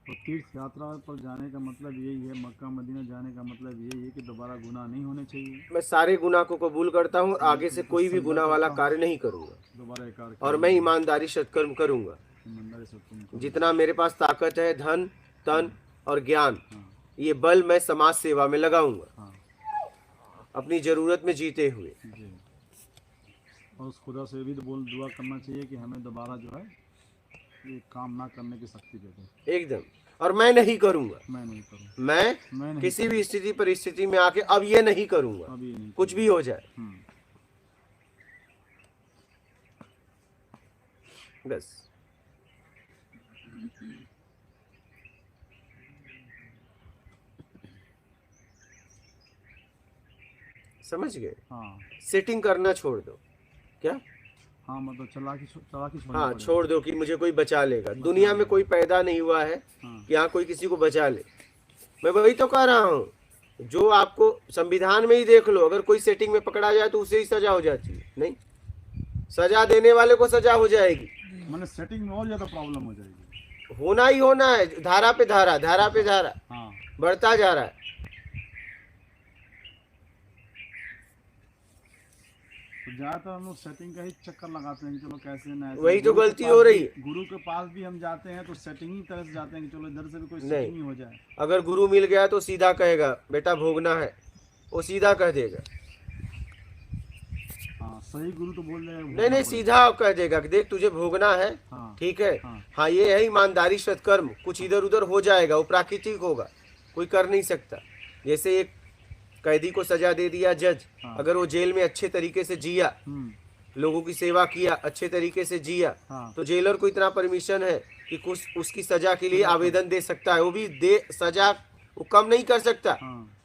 और तीर्थ यात्रा पर जाने का मतलब यही है, मक्का मदीना जाने का मतलब यही है कि दोबारा गुनाह नहीं होने चाहिए। मैं सारे गुनाह को कबूल करता हूँ, आगे से कोई भी सजदा गुनाह वाला करता हूँ, कार्य नहीं करूँगा, दोबारा इकार और मैं ईमानदारी सत्कर्म करूँगा। ईमानदारी से तुम करो। जितना मेरे पास ताकत है, धन तन और ज्ञान, हाँ ये बल मैं समाज सेवा में लगाऊंगा, हाँ अपनी जरूरत में जीते हुए। जी। और उस खुदा से भी तो दुआ करना चाहिए कि हमें दोबारा जो है ये काम ना करने की शक्ति दे दे। एकदम। और मैं नहीं करूंगा, मैं नहीं करूँ, मैं नहीं किसी भी स्थिति परिस्थिति में आके अब ये नहीं करूंगा, अभी नहीं कुछ भी हो जाए। बस समझ गए? हाँ सेटिंग करना छोड़ दो। क्या? हाँ, मतलब चलाकी छोड़नी हाँ, पड़ेगी। छोड़ दो कि मुझे कोई बचा लेगा। दुनिया में कोई पैदा नहीं हुआ है कि हाँ कोई किसी को बचा ले। मैं वही तो कह रहा हूँ, जो आपको संविधान में ही देख लो, अगर कोई सेटिंग में पकड़ा जाए तो उसे ही सजा हो जाती है। नहीं, सजा देने वाले को सजा हो जाएगी। मैंने सेटिंग में और ज्यादा प्रॉब्लम हो जाएगी। होना ही होना है, धारा पे धारा, धारा पे धारा हाँ, बढ़ता जा रहा है। तो ज्यादातर हम लोग सेटिंग का ही चक्कर लगाते हैं कि चलो कैसे ना ऐसे। वही तो गलती हो रही है। गुरु के पास भी हम जाते हैं तो सेटिंग ही तरह से जाते हैं कि चलो इधर से भी कोई नहीं। सेटिंग ही हो जाए। अगर गुरु मिल गया तो सीधा कहेगा बेटा भोगना है, वो सीधा कह देगा। हाँ, सही गुरु तो बोल देगा। नहीं नहीं, सीधा कह देगा कि देख तुझे भोगना है। हाँ, ठीक है। हाँ। हाँ, ये है ईमानदारी सत्कर्म। कुछ इधर उधर हो जाएगा, वो प्राकृतिक होगा, कोई कर नहीं सकता। जैसे एक कैदी को सजा दे दिया जज, हाँ। अगर वो जेल में अच्छे तरीके से जिया, लोगों की सेवा किया, अच्छे तरीके से जिया, हाँ। तो जेलर को इतना परमिशन है कि कुछ उसकी सजा के लिए आवेदन दे सकता है। वो भी दे सजा वो कम नहीं कर सकता,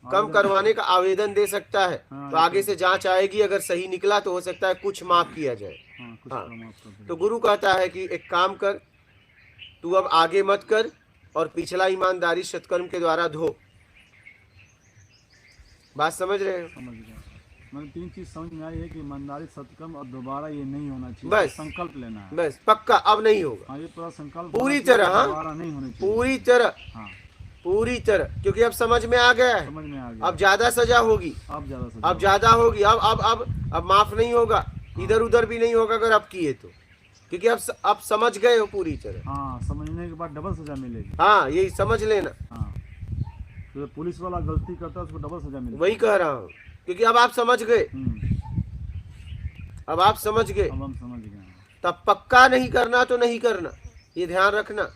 कम करवाने का आवेदन दे सकता है। तो आगे से जांच आएगी, अगर सही निकला तो हो सकता है कुछ माफ किया जाए। हाँ, तो गुरु कहता है कि एक काम कर, तू अब आगे मत कर और पिछला ईमानदारी सत्कर्म के द्वारा धो। बात समझ रहे हो? समझ गया। मैंने 3 चीज समझ में आई है कि ईमानदारी सत्कर्म और दोबारा ये नहीं होना चाहिए। बस संकल्प लेना है, बस पक्का अब नहीं होगा। हाँ, ये पूरा संकल्प पूरी तरह, हाँ, दोबारा नहीं होना चाहिए। पूरी तरह, हाँ, पूरी तरह, क्योंकि अब समझ में आ गया है। समझ में आ गया। अब ज्यादा सजा होगी, अब ज्यादा सजा अब ज्यादा होगी। अब माफ नहीं होगा, इधर उधर भी नहीं होगा अगर अब किए तो, क्योंकि अब समझ गए हो पूरी तरह। हाँ, समझने के बाद डबल सजा मिलेगी। हाँ, यही समझ लेना। हाँ, तो पुलिस वाला गलती करता है उसको डबल सजा मिलेगी। वही कह रहा हूँ, क्योंकि अब आप समझ गए, अब आप समझ गए, अब हम समझ गए। तब पक्का नहीं करना तो नहीं करना, ये ध्यान रखना।